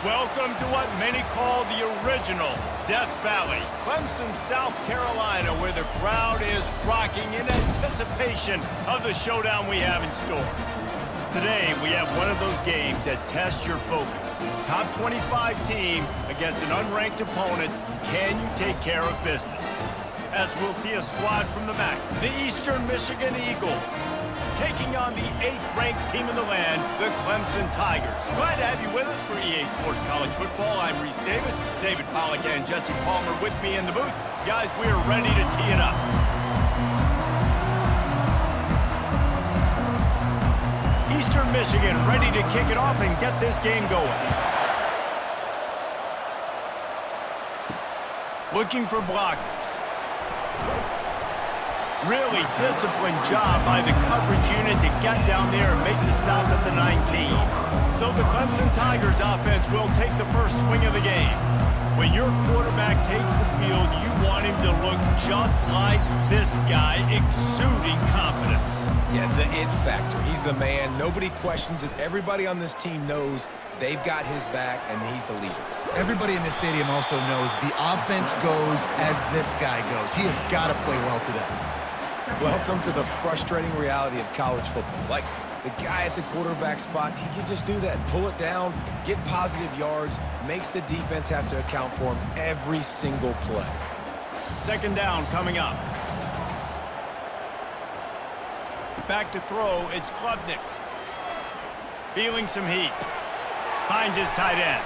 Welcome to what many call the original Death Valley, Clemson, South Carolina, where the crowd is rocking in anticipation of the showdown we have in store. Today, we have one of those games that tests your focus. Top 25 team against an unranked opponent. Can you take care of business? As we'll see a squad from the MAC, the Eastern Michigan Eagles, taking on the 8th-ranked team in the land, the Clemson Tigers. Glad to have you with us for EA Sports College Football. I'm Reese Davis, David Pollack and Jesse Palmer with me in the booth. Guys, we are ready to tee it up. Eastern Michigan ready to kick it off and get this game going. Looking for blockers. Really disciplined job by the coverage unit to get down there and make the stop at the 19. So the Clemson Tigers offense will take the first swing of the game. When your quarterback takes the field, you want him to look just like this guy, exuding confidence. Yeah, the it factor. He's the man. Nobody questions it. Everybody on this team knows they've got his back, and he's the leader. Everybody in this stadium also knows the offense goes as this guy goes. He has got to play well today. Welcome to the frustrating reality of college football. Like, the guy at the quarterback spot, he can just do that. Pull it down, get positive yards, makes the defense have to account for him every single play. Second down coming up. Back to throw, it's Klubnik. Feeling some heat. Finds his tight end.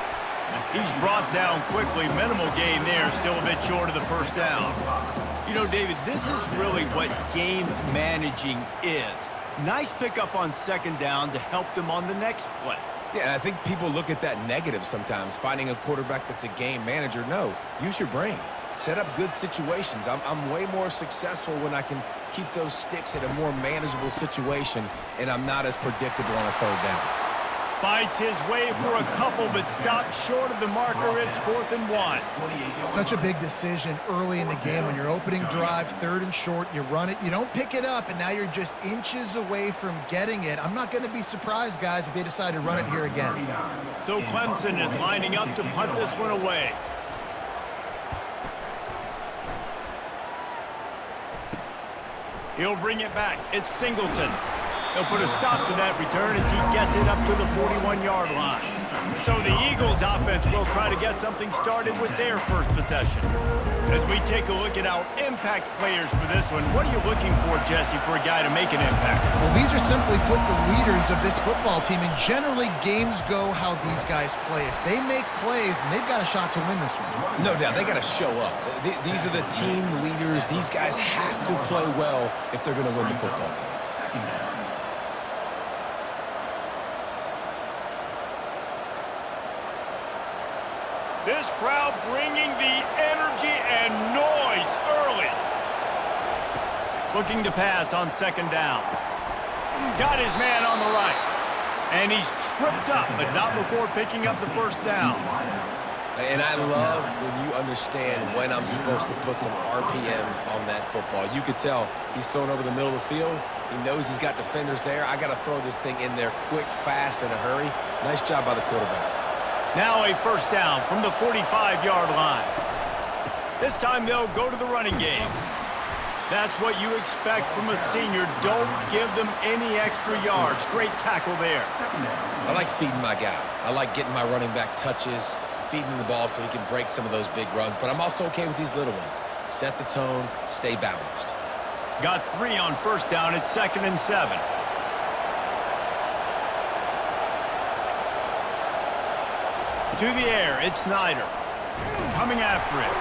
He's brought down quickly. Minimal gain there, still a bit short of the first down. You know, David, this is really what game managing is. Nice pickup on second down to help them on the next play. Yeah, I think people look at that negative sometimes, finding a quarterback that's a game manager. No, use your brain. Set up good situations. I'm way more successful when I can keep those sticks at a more manageable situation, and I'm not as predictable on a third down. Fights his way for a couple, but stops short of the marker. It's 4th and 1. Such a big decision early in the game. When you're opening drive, 3rd and short, you run it, you don't pick it up, and now you're just inches away from getting it. I'm not going to be surprised, guys, if they decide to run it here again. So Clemson is lining up to punt this one away. He'll bring it back. It's Singleton. He'll put a stop to that return as he gets it up to the 41-yard line. So the Eagles offense will try to get something started with their first possession. As we take a look at our impact players for this one, what are you looking for, Jesse, for a guy to make an impact? Well, these are simply put the leaders of this football team, and generally games go how these guys play. If they make plays, then they've got a shot to win this one. No doubt, they got to show up. These are the team leaders. These guys have to play well if they're going to win the football game. This crowd bringing the energy and noise early. Looking to pass on second down. Got his man on the right. And he's tripped up, but not before picking up the first down. And I love when you understand when I'm supposed to put some RPMs on that football. You could tell he's throwing over the middle of the field. He knows he's got defenders there. I got to throw this thing in there quick, fast, in a hurry. Nice job by the quarterback. Now a first down from the 45-yard line. This time they'll go to the running game. That's what you expect from a senior. Don't give them any extra yards. Great tackle there. I like feeding my guy. I like getting my running back touches, feeding him the ball so he can break some of those big runs. But I'm also okay with these little ones. Set the tone, stay balanced. Got 3 on first down. It's 2nd and 7. To the air, it's Snyder. Coming after it.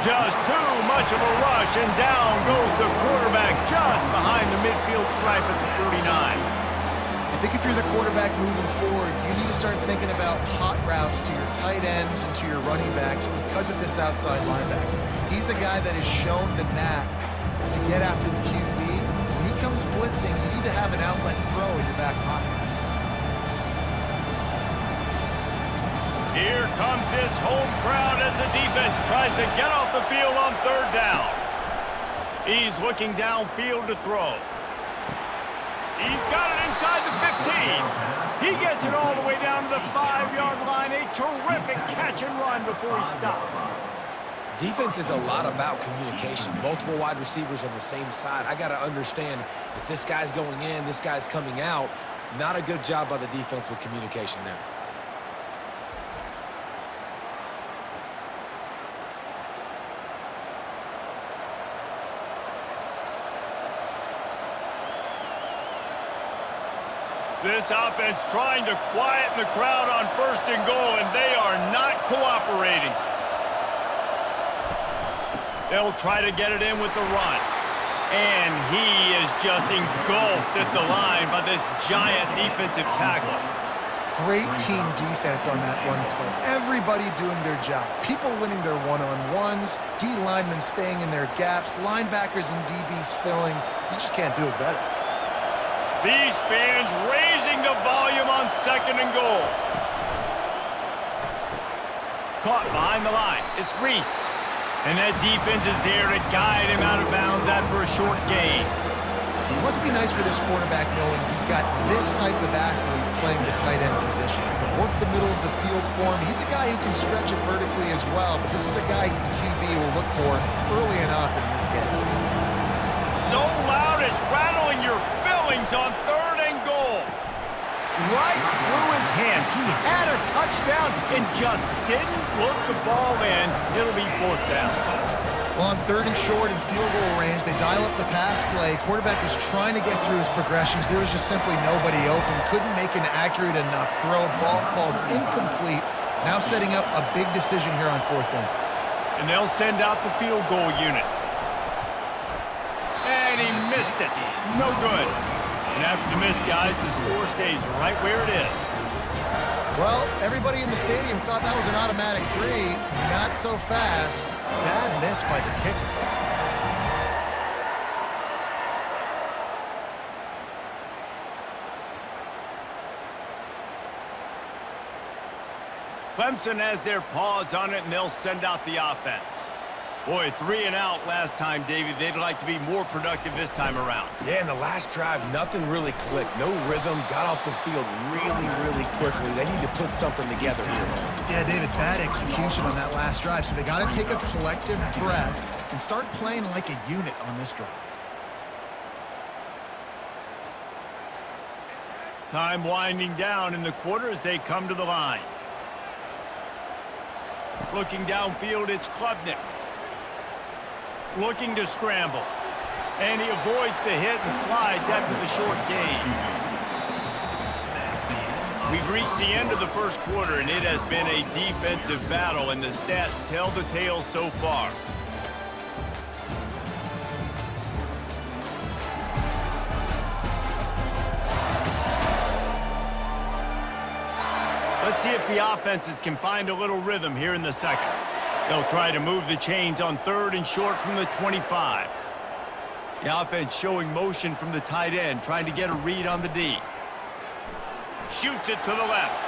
Just too much of a rush, and down goes the quarterback just behind the midfield stripe at the 39. I think if you're the quarterback moving forward, you need to start thinking about hot routes to your tight ends and to your running backs because of this outside linebacker. He's a guy that has shown the knack to get after the QB. When he comes blitzing, you need to have an outlet throw in your back pocket. Here comes this home crowd as the defense tries to get off the field on third down. He's looking downfield to throw. He's got it inside the 15. He gets it all the way down to the 5-yard line. A terrific catch and run before he stopped. Defense is a lot about communication. Multiple wide receivers on the same side. I got to understand if this guy's going in, this guy's coming out. Not a good job by the defense with communication there. This offense trying to quieten the crowd on 1st and goal, and they are not cooperating. They'll try to get it in with the run. And he is just engulfed at the line by this giant defensive tackle. Great team defense on that one play. Everybody doing their job. People winning their one-on-ones, D linemen staying in their gaps, linebackers and DBs filling. You just can't do it better. These fans raising the volume on 2nd and goal. Caught behind the line. It's Reese. And that defense is there to guide him out of bounds after a short gain. It must be nice for this quarterback knowing he's got this type of athlete playing the tight end position. He can work the middle of the field for him. He's a guy who can stretch it vertically as well, but this is a guy the QB will look for early and often in this game. So loud it's rattling your fillings on 3rd and goal. Right through his hands. He had a touchdown and just didn't look the ball in. It'll be 4th down. Well, on 3rd and short and field goal range, they dial up the pass play. Quarterback was trying to get through his progressions. There was just simply nobody open. Couldn't make an accurate enough throw. Ball falls incomplete. Now setting up a big decision here on 4th down. And they'll send out the field goal unit. And he missed it. No good. And after the miss, guys, the score stays right where it is. Well, everybody in the stadium thought that was an automatic 3. Not so fast. Bad miss by the kicker. Clemson has their paws on it, and they'll send out the offense. Boy, 3 and out last time, David. They'd like to be more productive this time around. Yeah, in the last drive, nothing really clicked. No rhythm, got off the field really quickly. They need to put something together here. Yeah, David, bad execution on that last drive. So they got to take a collective breath and start playing like a unit on this drive. Time winding down in the quarter as they come to the line. Looking downfield, it's Klubnik. Looking to scramble. And he avoids the hit and slides after the short gain. We've reached the end of the first quarter, and it has been a defensive battle, and the stats tell the tale so far. Let's see if the offenses can find a little rhythm here in the second. They'll try to move the chains on 3rd and short from the 25. The offense showing motion from the tight end, trying to get a read on the D. Shoots it to the left.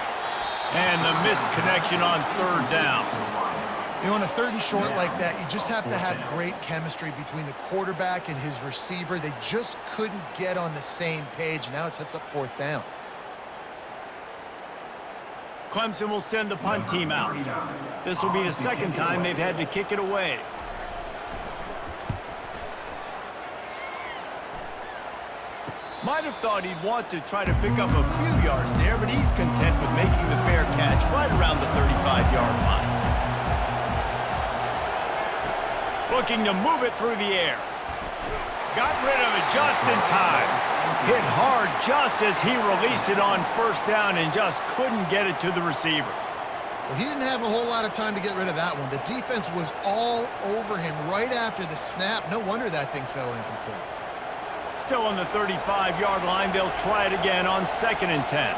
And the missed connection on 3rd down. You know, on a 3rd and short like that, you just have to have great chemistry between the quarterback and his receiver. They just couldn't get on the same page. Now it sets up 4th down. Clemson will send the punt team out. This will be the 2nd time they've had to kick it away. Might have thought he'd want to try to pick up a few yards there, but he's content with making the fair catch right around the 35-yard line. Looking to move it through the air. Got rid of it just in time. Hit hard just as he released it on 1st down and just couldn't get it to the receiver. Well, he didn't have a whole lot of time to get rid of that one. The defense was all over him right after the snap. No wonder that thing fell incomplete. Still on the 35-yard line, they'll try it again on 2nd and 10.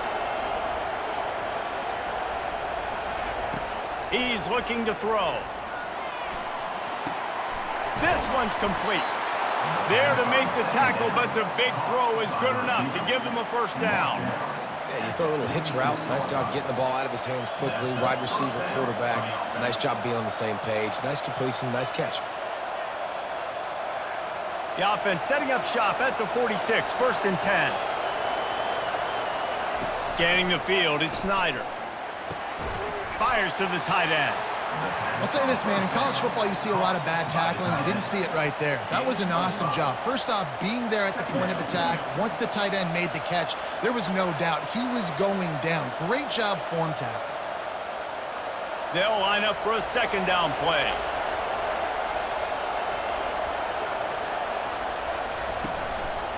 He's looking to throw. This one's complete. There to make the tackle, but the big throw is good enough to give them a 1st down. Yeah, you throw a little hitch route. Nice job getting the ball out of his hands quickly. Wide receiver, quarterback. Nice job being on the same page. Nice completion, nice catch. The offense setting up shop at the 46, 1st and 10. Scanning the field, it's Snyder. Fires to the tight end. I'll say this, man. In college football, you see a lot of bad tackling. You didn't see it right there. That was an awesome job. First off, being there at the point of attack. Once the tight end made the catch, there was no doubt he was going down. Great job form tackle. They'll line up for a second down play.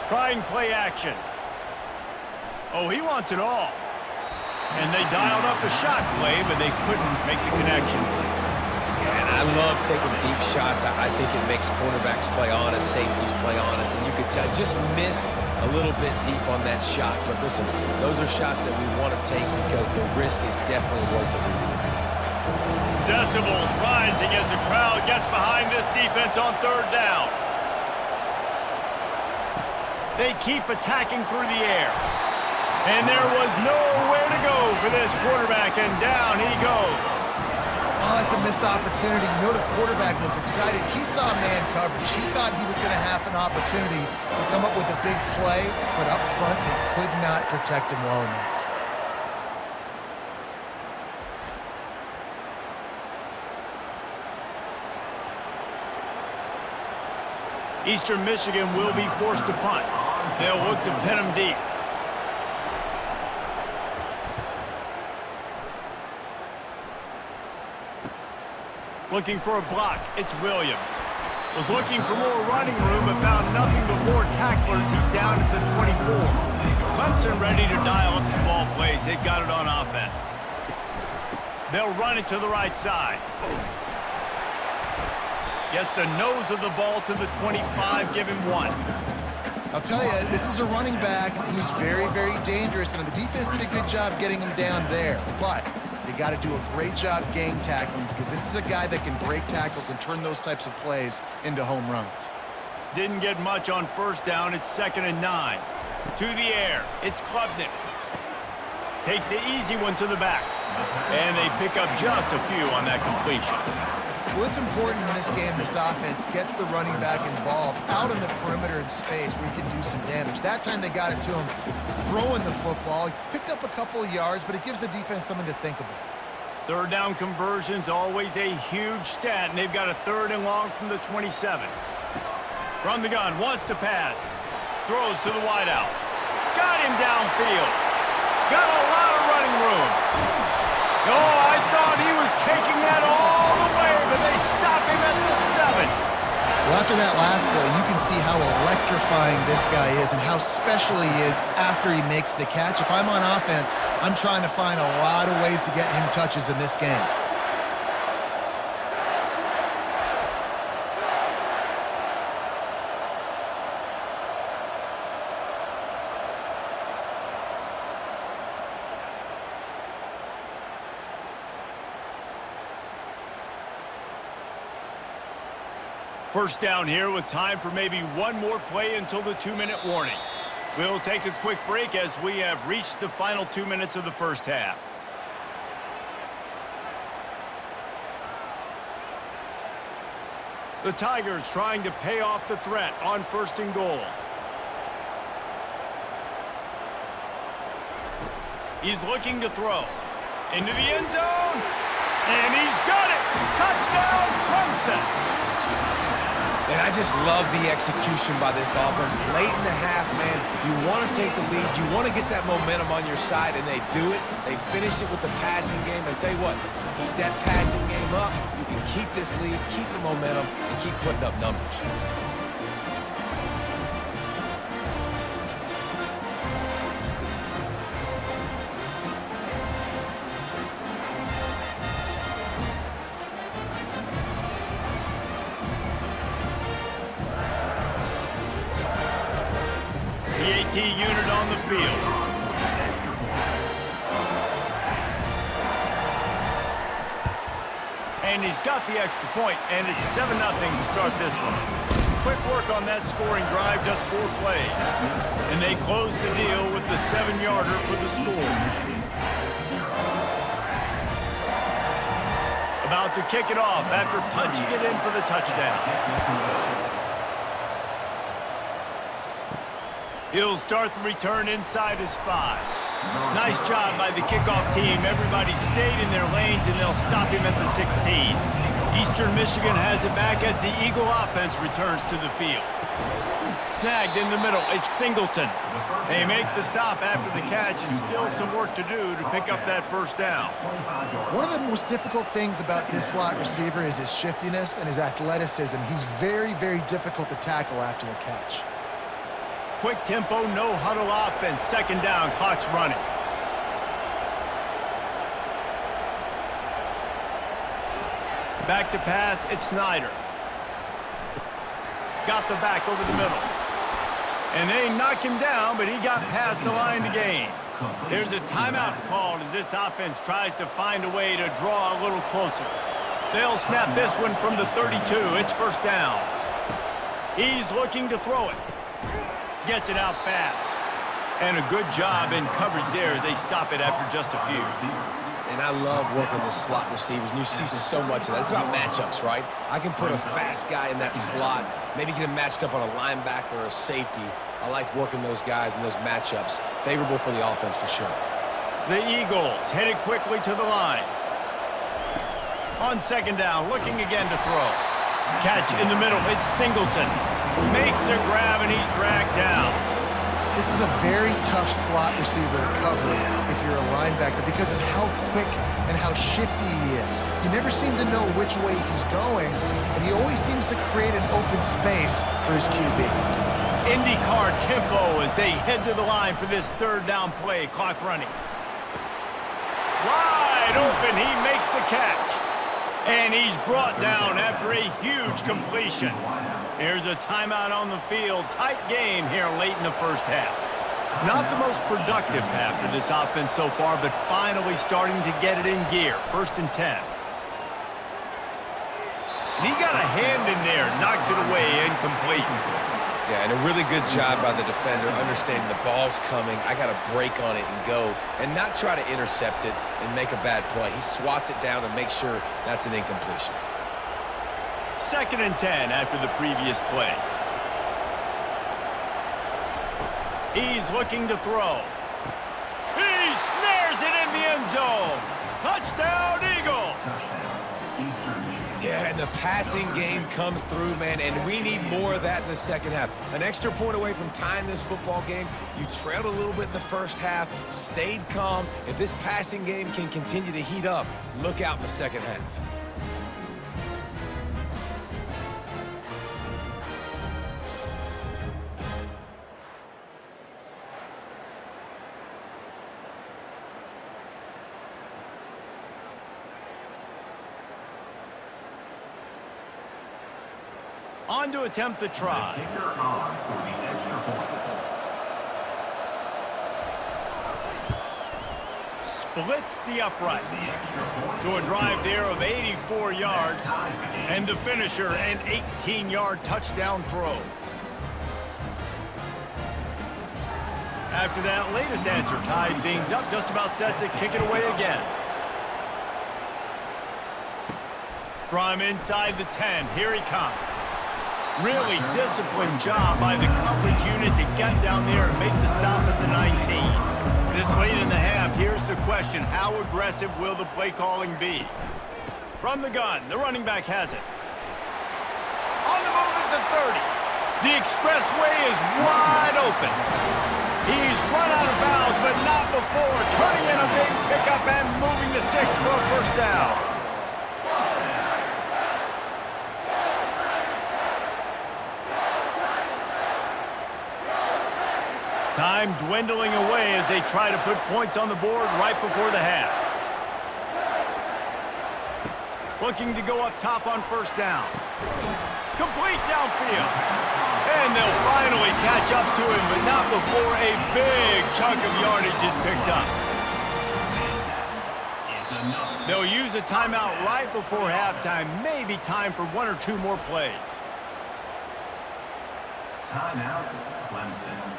Trying play action. Oh, he wants it all. And they dialed up a shot play, but they couldn't make the connection. Yeah, and I love taking deep shots. I think it makes cornerbacks play honest, safeties play honest, and you could tell just missed a little bit deep on that shot. But listen, those are shots that we want to take because the risk is definitely worth the reward. Decibels rising as the crowd gets behind this defense on third down. They keep attacking through the air. And there was nowhere to go for this quarterback, and down he goes. Oh, that's a missed opportunity. You know the quarterback was excited. He saw man coverage. He thought he was going to have an opportunity to come up with a big play, but up front they could not protect him well enough. Eastern Michigan will be forced to punt. They'll look to pin him deep. Looking for a block, it's Williams. Was looking for more running room, but found nothing but more tacklers. He's down at the 24. Clemson ready to dial up some ball plays. They've got it on offense. They'll run it to the right side. Gets the nose of the ball to the 25, give him 1. I'll tell you, this is a running back who's very, very dangerous, and the defense did a good job getting him down there. But you got to do a great job gang tackling because this is a guy that can break tackles and turn those types of plays into home runs. Didn't get much on first down. It's 2nd and 9. To the air. It's Klubnik. Takes the easy one to the back. And they pick up just a few on that completion. Well, it's important in this game, this offense gets the running back involved out in the perimeter in space where he can do some damage. That time they got it to him throwing the football. He picked up a couple of yards, but it gives the defense something to think about. Third down conversion's always a huge stat, and they've got a 3rd and long from the 27. From the gun, wants to pass. Throws to the wideout. Got him downfield. Got a lot of running room. Oh, I thought he was taking that all the way, but they stop him at the 7. Well, after that last play, you can see how electrifying this guy is and how special he is after he makes the catch. If I'm on offense, I'm trying to find a lot of ways to get him touches in this game. First down here with time for maybe one more play until the 2-minute warning. We'll take a quick break as we have reached the final 2 minutes of the first half. The Tigers trying to pay off the threat on 1st and goal. He's looking to throw. Into the end zone. And he's got it. Touchdown, Clemson. And I just love the execution by this offense. Late in the half, man, you want to take the lead. You want to get that momentum on your side, and they do it. They finish it with the passing game. And tell you what, keep that passing game up. You can keep this lead, keep the momentum, and keep putting up numbers. The AT unit on the field. And he's got the extra point, and it's 7-0 to start this one. Quick work on that scoring drive, just 4 plays. And they close the deal with the 7-yarder for the score. About to kick it off after punching it in for the touchdown. He'll start the return inside his 5. Nice job by the kickoff team. Everybody stayed in their lanes, and they'll stop him at the 16. Eastern Michigan has it back as the Eagle offense returns to the field. Snagged in the middle. It's Singleton. They make the stop after the catch, and still some work to do to pick up that first down. One of the most difficult things about this slot receiver is his shiftiness and his athleticism. He's very, very difficult to tackle after the catch. Quick tempo, no huddle offense. Second down, clock's running. Back to pass, it's Snyder. Got the back over the middle. And they knock him down, but he got past the line to gain. There's a timeout called as this offense tries to find a way to draw a little closer. They'll snap this one from the 32. It's first down. He's looking to throw it. Gets it out fast. And a good job in coverage there as they stop it after just a few. And I love working the slot receivers, and you see so much of that. It's about matchups, right? I can put a fast guy in that slot, maybe get him matched up on a linebacker or a safety. I like working those guys in those matchups. Favorable for the offense for sure. The Eagles headed quickly to the line. On second down, looking again to throw. Catch in the middle, it's Singleton. Makes a grab, and he's dragged down. This is a very tough slot receiver to cover if you're a linebacker because of how quick and how shifty he is. You never seem to know which way he's going, and he always seems to create an open space for his QB. IndyCar tempo as they head to the line for this third down play. Clock running. Wide open, he makes the catch. And he's brought down after a huge completion. Here's a timeout on the field. Tight game here late in the first half. Not the most productive half for this offense so far, but finally starting to get it in gear. First and 10. And he got a hand in there, knocks it away, incomplete. Yeah, and a really good job by the defender understanding the ball's coming. I got to break on it and go and not try to intercept it and make a bad play. He swats it down and makes sure that's an incompletion. Second and 10 after the previous play. He's looking to throw. He snares it in the end zone. Touchdown, Eagles! Yeah, and the passing game comes through, man, and we need more of that in the second half. An extra point away from tying this football game. You trailed a little bit in the first half, stayed calm. If this passing game can continue to heat up, look out in the second half. On to attempt the try. Splits the uprights. To a drive there of 84 yards. And the finisher, an 18-yard touchdown throw. After that latest answer tied things up, just about set to kick it away again. From inside the 10, here he comes. Really disciplined job by the coverage unit to get down there and make the stop at the 19. This late in the half, here's the question. How aggressive will the play calling be? From the gun, the running back has it. On the move at the 30. The expressway is wide open. He's run out of bounds, but not before turning in a big pickup and moving the sticks for a first down. Time dwindling away as they try to put points on the board right before the half. Looking to go up top on first down. Complete downfield. And they'll finally catch up to him, but not before a big chunk of yardage is picked up. They'll use a timeout right before halftime. Maybe time for one or two more plays. Timeout, Clemson.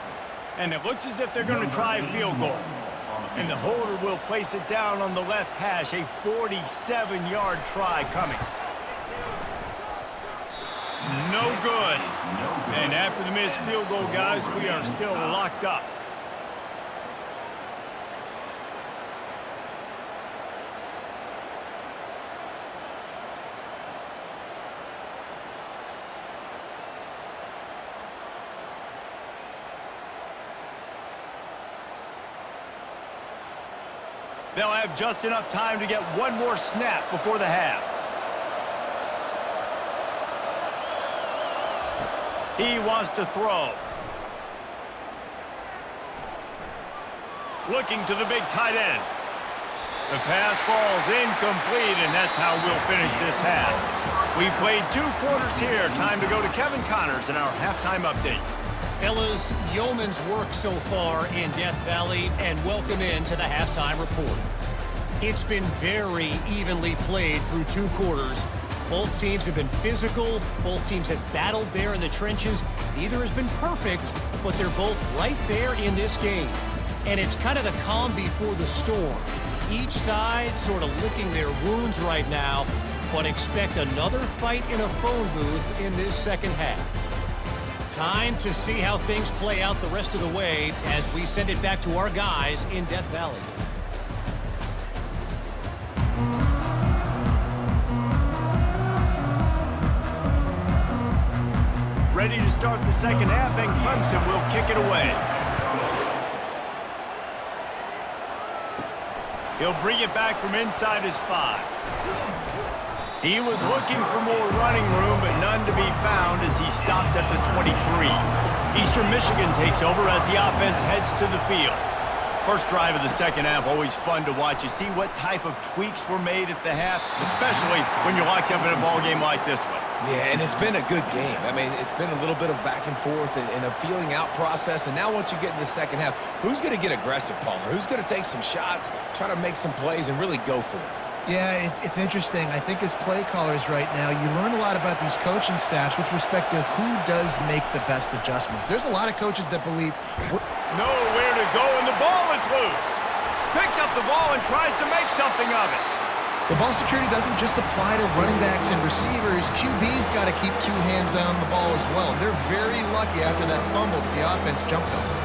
And it looks as if they're going to try a field goal. And the holder will place it down on the left hash. A 47-yard try coming. No good. And after the missed field goal, guys, we are still locked up. They'll have just enough time to get one more snap before the half. He wants to throw. Looking to the big tight end. The pass falls incomplete, and that's how we'll finish this half. We've played 2 quarters here. Time to go to Kevin Connors in our halftime update. Fellas, yeoman's work so far in Death Valley, and welcome into the halftime report. It's been very evenly played through 2 quarters. Both teams have been physical. Both teams have battled there in the trenches. Neither has been perfect, but they're both right there in this game. And it's kind of the calm before the storm. Each side sort of licking their wounds right now, but expect another fight in a phone booth in this second half. Time to see how things play out the rest of the way as we send it back to our guys in Death Valley. Ready to start the second half, and Clemson will kick it away. He'll bring it back from inside his 5. He was looking for more running room, but none to be found as he stopped at the 23. Eastern Michigan takes over as the offense heads to the field. First drive of the second half, always fun to watch. You see what type of tweaks were made at the half, especially when you're locked up in a ball game like this one. Yeah, and it's been a good game. I mean, it's been a little bit of back and forth and a feeling out process. And now once you get in the second half, who's going to get aggressive, Palmer? Who's going to take some shots, try to make some plays, and really go for it? Yeah, it's interesting. I think as play callers right now, you learn a lot about these coaching staffs with respect to who does make the best adjustments. There's a lot of coaches that believe nowhere to go, and the ball is loose. Picks up the ball and tries to make something of it. the ball security doesn't just apply to running backs and receivers. QB's got to keep 2 hands on the ball as well. They're very lucky after that fumble that the offense jumped on.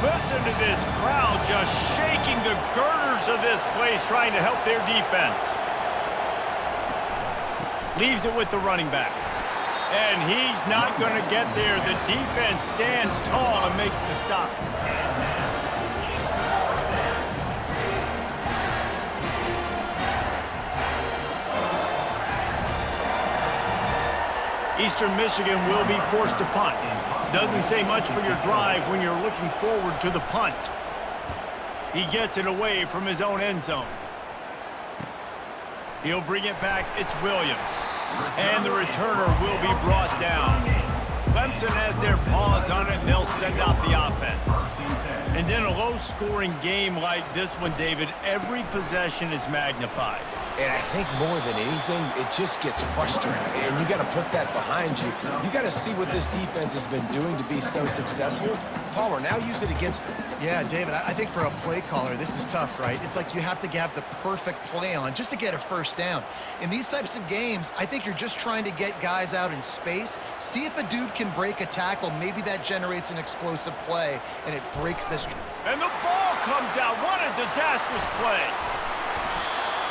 Listen to this crowd just shaking the girders of this place, trying to help their defense. Leaves it with the running back. And he's not going to get there. The defense stands tall and makes the stop. Eastern Michigan will be forced to punt. Doesn't say much for your drive when you're looking forward to the punt. He gets it away from his own end zone. He'll bring it back. It's Williams. And the returner will be brought down. Clemson has their paws on it, and they'll send out the offense. And in a low-scoring game like this one, David, every possession is magnified. And I think more than anything, it just gets frustrating. And you got to put that behind you. You got to see what this defense has been doing to be so successful. Palmer, now use it against him. Yeah, David, I think for a play caller, this is tough, right? It's like you have to have the perfect play on just to get a first down. In these types of games, I think you're just trying to get guys out in space, see if a dude can break a tackle. Maybe that generates an explosive play, and it breaks this. And the ball comes out. What a disastrous play.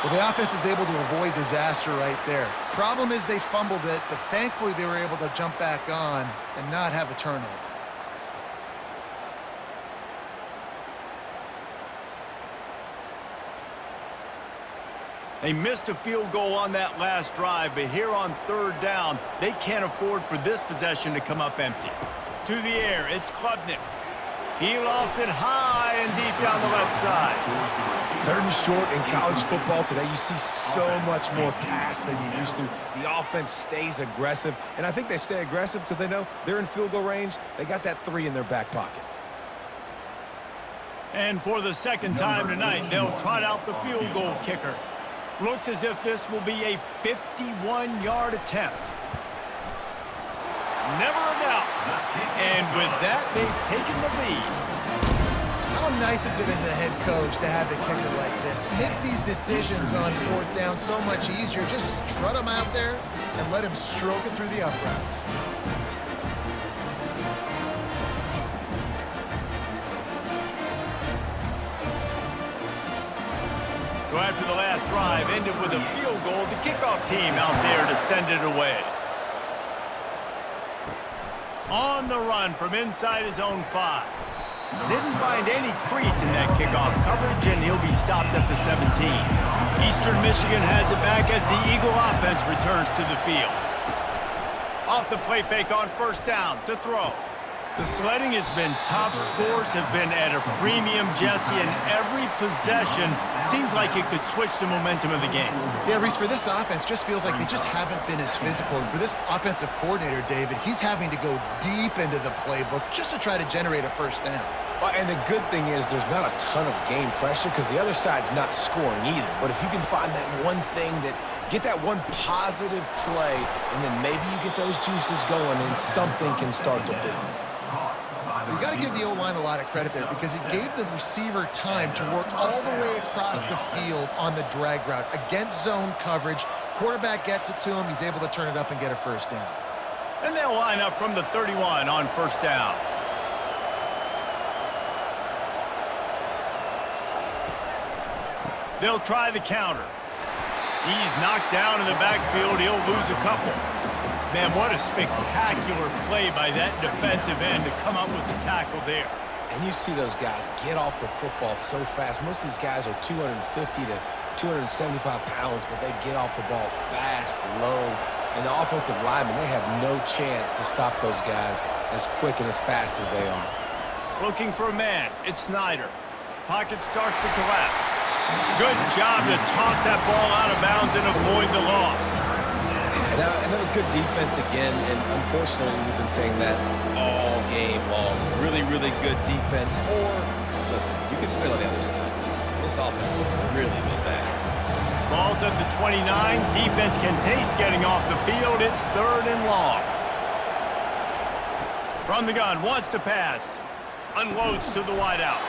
Well, the offense is able to avoid disaster right there. Problem is they fumbled it, but thankfully they were able to jump back on and not have a turnover. They missed a field goal on that last drive, but here on third down, they can't afford for this possession to come up empty. To the air, it's Klubnik. He lofts it high and deep down the left side. 3rd and short in college football today, you see so much more pass than you used to. The offense stays aggressive, and I think they stay aggressive because they know they're in field goal range. They got that 3 in their back pocket. And for the second time tonight, they'll trot out the field goal kicker. Looks as if this will be a 51-yard attempt. Never a doubt. And with that, they've taken the lead. How nice is it as a head coach to have a kicker like this? It makes these decisions on 4th down so much easier. Just strut him out there and let him stroke it through the up routes. So after the last drive ended with a field goal, the kickoff team out there to send it away. On the run from inside his own 5. Didn't find any crease in that kickoff coverage, and he'll be stopped at the 17. Eastern Michigan has it back as the Eagle offense returns to the field. Off the play fake on first down to throw. The sledding has been tough. Scores have been at a premium, Jesse, and every possession seems like it could switch the momentum of the game. Yeah, Reese, for this offense, just feels like they just haven't been as physical. And for this offensive coordinator, David, he's having to go deep into the playbook just to try to generate a first down. Well, and the good thing is there's not a ton of game pressure because the other side's not scoring either. But if you can find that one thing get that one positive play, and then maybe you get those juices going and something can start to build. You got to give the O-line a lot of credit there because it gave the receiver time to work all the way across the field on the drag route against zone coverage. Quarterback gets it to him. He's able to turn it up and get a first down. And they'll line up from the 31 on first down. They'll try the counter. He's knocked down in the backfield. He'll lose a couple. Man, what a spectacular play by that defensive end to come up with the tackle there. And you see those guys get off the football so fast. Most of these guys are 250 to 275 pounds, but they get off the ball fast, low. And the offensive linemen, they have no chance to stop those guys as quick and as fast as they are. Looking for a man. It's Snyder. Pocket starts to collapse. Good job to toss that ball out of bounds and avoid the loss. And that was good defense again, and unfortunately, we've been saying that all game long. Really, really good defense. Or, listen, you can spin on the other side. This offense has really been bad. Ball's at the 29. Defense can taste getting off the field. It's 3rd and long. From the gun, wants to pass. Unloads to the wideout.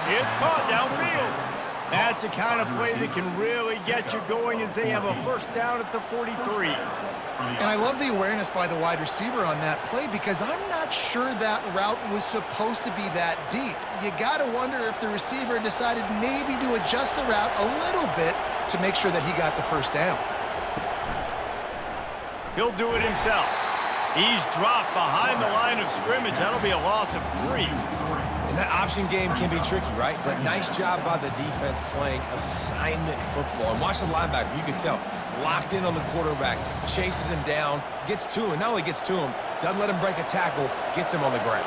It's caught downfield. That's the kind of play that can really get you going as they have a first down at the 43. And I love the awareness by the wide receiver on that play because I'm not sure that route was supposed to be that deep. You got to wonder if the receiver decided maybe to adjust the route a little bit to make sure that he got the first down. He'll do it himself. He's dropped behind the line of scrimmage. That'll be a loss of 3. And that option game can be tricky, right? But nice job by the defense playing assignment football. And watch the linebacker, you can tell, locked in on the quarterback, chases him down, gets to him, not only gets to him, doesn't let him break a tackle, gets him on the ground.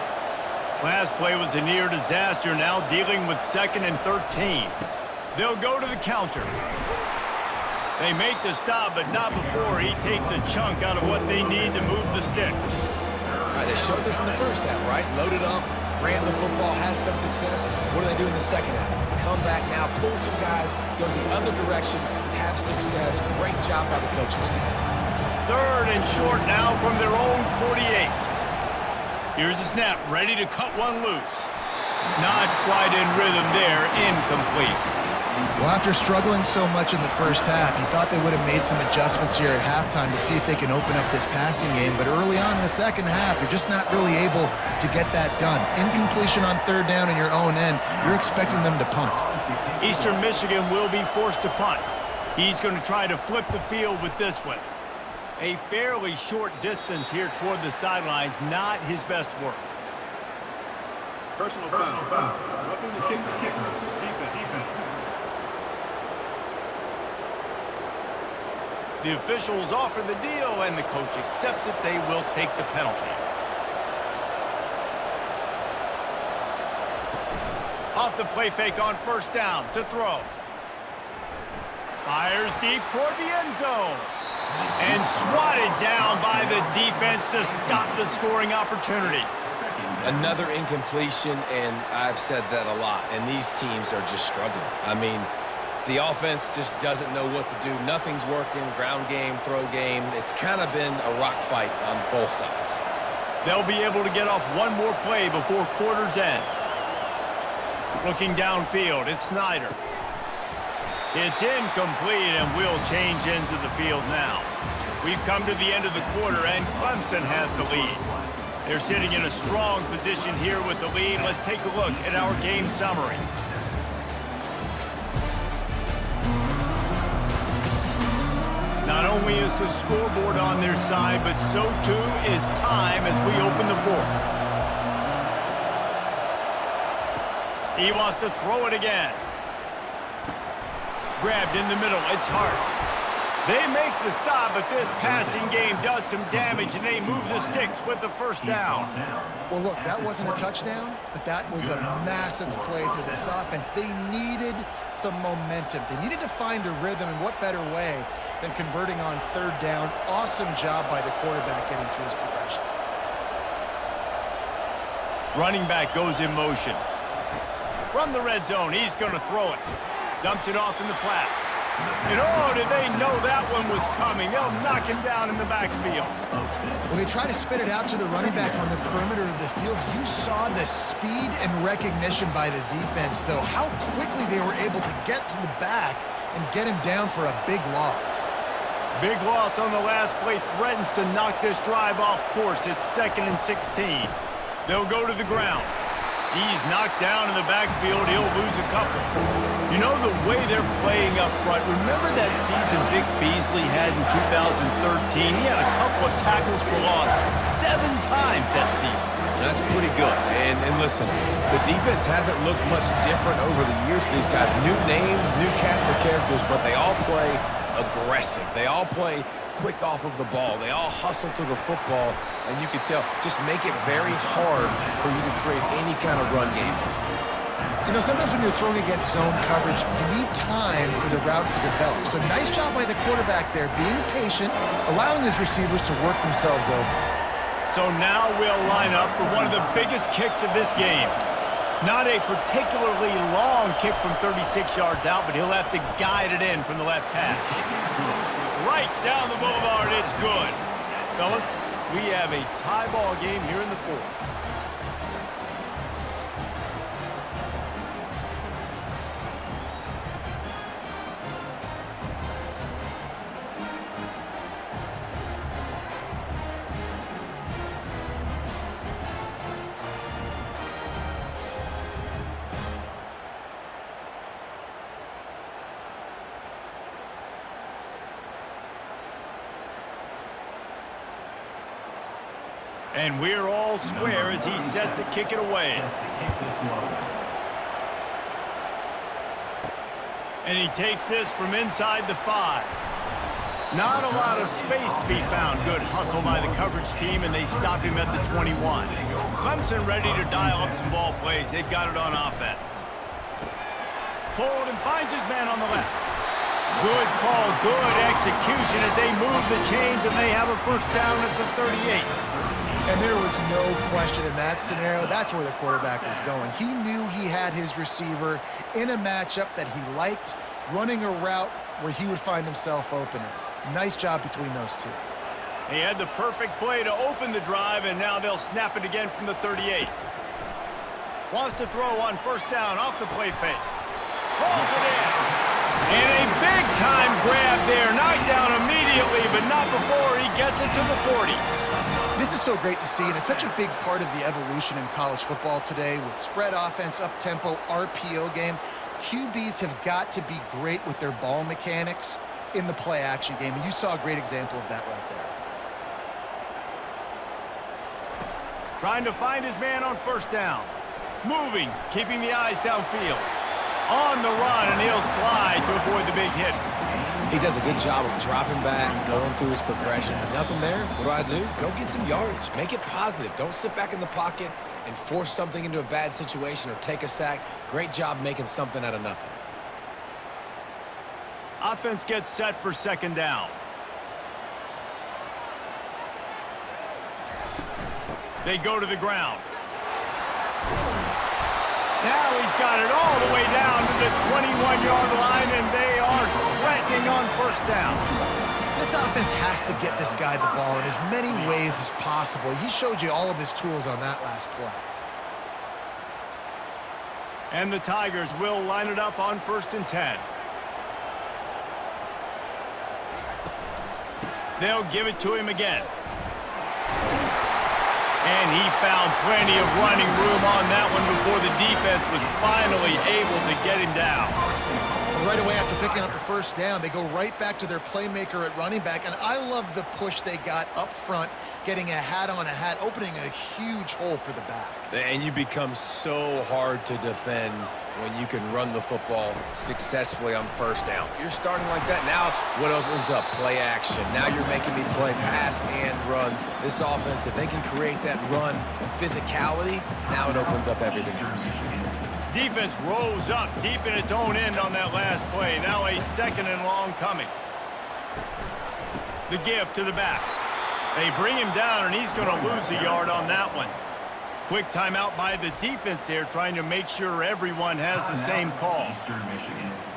Last play was a near disaster, now dealing with 2nd and 13. They'll go to the counter. They make the stop, but not before he takes a chunk out of what they need to move the sticks. All right, they showed this in the first half, right? Loaded up, ran the football, had some success. What do they do in the second half? Come back now, pull some guys, go the other direction, have success. Great job by the coaching staff. 3rd and short now from their own 48. Here's the snap, ready to cut one loose. Not quite in rhythm there, incomplete. Well, after struggling so much in the first half, you thought they would have made some adjustments here at halftime to see if they can open up this passing game. But early on in the second half, they're just not really able to get that done. Incompletion on 3rd down in your own end, you're expecting them to punt. Eastern Michigan will be forced to punt. He's going to try to flip the field with this one. A fairly short distance here toward the sidelines, not his best work. Personal foul. Roughing the kicker. Defense. The officials offer the deal, and the coach accepts it. They will take the penalty. Off the play fake on first down to throw. Fires deep toward the end zone. And swatted down by the defense to stop the scoring opportunity. Another incompletion, and I've said that a lot, and these teams are just struggling. I mean, the offense just doesn't know what to do. Nothing's working, ground game, throw game. It's kind of been a rock fight on both sides. They'll be able to get off one more play before quarter's end. Looking downfield, it's Snyder. It's incomplete, and we'll change ends of the field now. We've come to the end of the quarter, and Clemson has the lead. They're sitting in a strong position here with the lead. Let's take a look at our game summary. only is the scoreboard on their side, but so too is time as we open the fourth. He wants to throw it again. Grabbed in the middle. It's Hart. They make the stop, but this passing game does some damage, and they move the sticks with the first down. Well, look, that wasn't a touchdown, but that was a massive play for this offense. They needed some momentum. They needed to find a rhythm, and what better way than converting on third down. Awesome job by the quarterback getting through his progression. Running back goes in motion. From the red zone, he's going to throw it. Dumps it off in the flats. And oh, did they know that one was coming? They'll knock him down in the backfield. Well, they try to spit it out to the running back on the perimeter of the field. You saw the speed and recognition by the defense, though. How quickly they were able to get to the back and get him down for a big loss. Big loss on the last play threatens to knock this drive off course. It's 2nd and 16. They'll go to the ground. He's knocked down in the backfield. He'll lose a couple. You know the way they're playing up front. Remember that season Vic Beasley had in 2013? He had a couple of tackles for loss 7 times that season. That's pretty good. And listen, the defense hasn't looked much different over the years. These guys, new names, new cast of characters, but they all play aggressive. They all play quick off of the ball. They all hustle to the football, and you can tell, just make it very hard for you to create any kind of run game. You know, sometimes when you're throwing against zone coverage, you need time for the routes to develop. So nice job by the quarterback there, being patient, allowing his receivers to work themselves over. So now we'll line up for one of the biggest kicks of this game. Not a particularly long kick from 36 yards out, but he'll have to guide it in from the left hash. Right down the boulevard, it's good. Fellas, we have a tie ball game here in the fourth. And we're all square as he's set to kick it away. And he takes this from inside the 5. Not a lot of space to be found. Good hustle by the coverage team, and they stop him at the 21. Clemson ready to dial up some ball plays. They've got it on offense. Pulled and finds his man on the left. Good call, good execution as they move the chains, and they have a first down at the 38. And there was no question in that scenario. That's where the quarterback was going. He knew he had his receiver in a matchup that he liked, running a route where he would find himself opening. Nice job between those two. He had the perfect play to open the drive, and now they'll snap it again from the 38. Wants to throw on first down off the play fake. Pulls it in. And a big-time grab there. Knocked down immediately, but not before he gets it to the 40. This is so great to see, and it's such a big part of the evolution in college football today with spread offense, up-tempo, RPO game. QBs have got to be great with their ball mechanics in the play-action game, and you saw a great example of that right there. Trying to find his man on first down. Moving, keeping the eyes downfield. On the run, and he'll slide to avoid the big hit. He does a good job of dropping back, going through his progressions. Nothing there. What do? Go get some yardage. Make it positive. Don't sit back in the pocket and force something into a bad situation or take a sack. Great job making something out of nothing. Offense gets set for second down. They go to the ground. Now he's got it all the way down to the 21-yard line, and they are threatening on first down. This offense has to get this guy the ball in as many ways as possible. He showed you all of his tools on that last play. And the Tigers will line it up on 1st and 10. They'll give it to him again. And he found plenty of running room on that one before the defense was finally able to get him down. Well, right away after picking up the first down, they go right back to their playmaker at running back, and I love the push they got up front, getting a hat on a hat, opening a huge hole for the back. And you become so hard to defend when you can run the football successfully on first down. You're starting like that. Now what opens up? Play action. Now you're making me play pass and run. This offense, if they can create that run physicality, now it opens up everything else. Defense rose up deep in its own end on that last play. Now a second and long coming. The give to the back. They bring him down, and he's going to lose a yard on that one. Quick timeout by the defense there, trying to make sure everyone has the same call.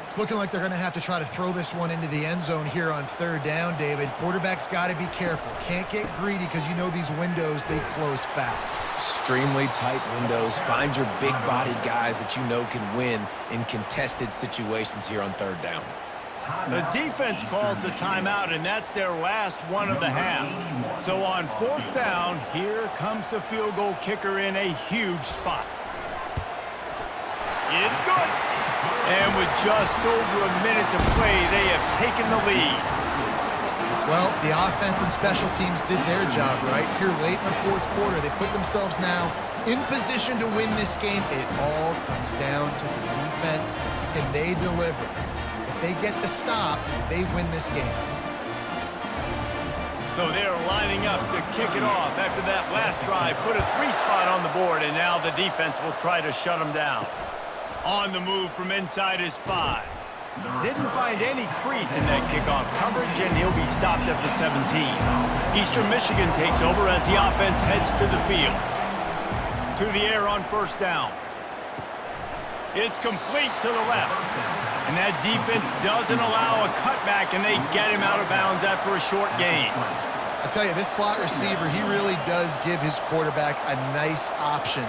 It's looking like they're going to have to try to throw this one into the end zone here on third down, David. Quarterback's got to be careful. Can't get greedy because you know these windows, they close fast. Extremely tight windows. Find your big body guys that you know can win in contested situations here on third down. The defense calls the timeout, and that's their last one of the half. So on fourth down, here comes the field goal kicker in a huge spot. It's good. And with just over a minute to play, they have taken the lead. Well, the offense and special teams did their job, right? Here late in the fourth quarter, they put themselves now in position to win this game. It all comes down to the defense. Can they deliver? If they get the stop, they win this game. So they're lining up to kick it off after that last drive. Put a 3-spot on the board, and now the defense will try to shut them down. On the move from inside his 5. Didn't find any crease in that kickoff coverage, and he'll be stopped at the 17. Eastern Michigan takes over as the offense heads to the field. To the air on first down. It's complete to the left. And that defense doesn't allow a cutback, and they get him out of bounds after a short gain. I tell you, this slot receiver, he really does give his quarterback a nice option.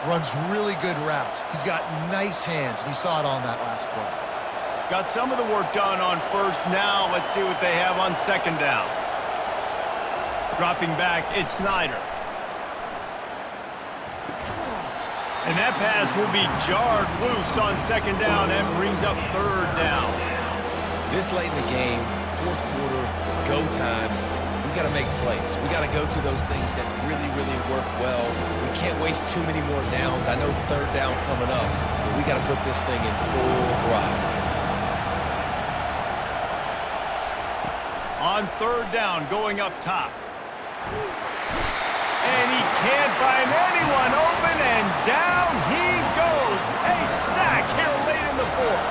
Runs really good routes. He's got nice hands, and you saw it on that last play. Got some of the work done on first. Now let's see what they have on second down. Dropping back, it's Snyder. And that pass will be jarred loose on second down and brings up third down. This late in the game, fourth quarter, go time, we got to make plays. We got to go to those things that really, really work well. We can't waste too many more downs. I know it's third down coming up, but we got to put this thing in full throttle. On third down, going up top. And he can't find anyone open, and down he goes. A sack here late in the fourth.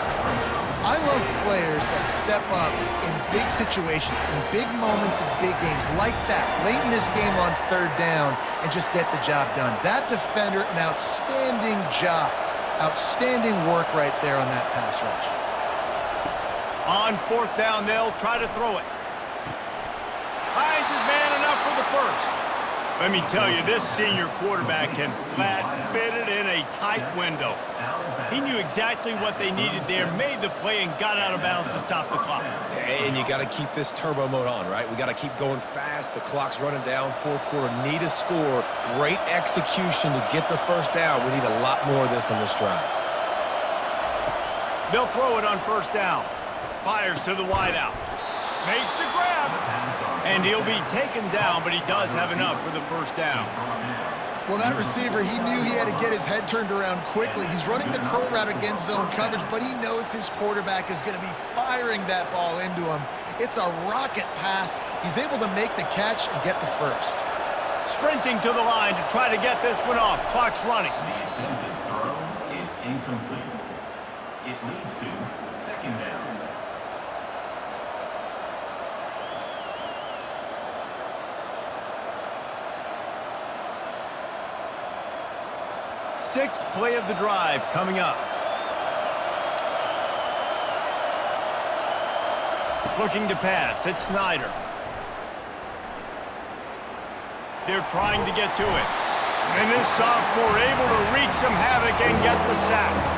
I love players that step up in big situations, in big moments of big games like that, late in this game on third down, and just get the job done. That defender, an outstanding job. Outstanding work right there on that pass rush. On fourth down, they'll try to throw it. Finds his man enough for the first. Let me tell you, this senior quarterback can flat fit it in a tight window. He knew exactly what they needed there, made the play, and got out of bounds to stop the clock. And you got to keep this turbo mode on, right? We got to keep going fast. The clock's running down. Fourth quarter, need a score. Great execution to get the first down. We need a lot more of this on this drive. They'll throw it on first down. Fires to the wideout. Makes the grab. And he'll be taken down, but he does have enough for the first down. Well, that receiver, he knew he had to get his head turned around quickly. He's running the curl route against zone coverage, but he knows his quarterback is going to be firing that ball into him. It's a rocket pass. He's able to make the catch and get the first. Sprinting to the line to try to get this one off. Clock's running. The attempted throw is incomplete. It leads to second down. Sixth play of the drive coming up. Looking to pass. It's Snyder. They're trying to get to it. And this sophomore able to wreak some havoc and get the sack.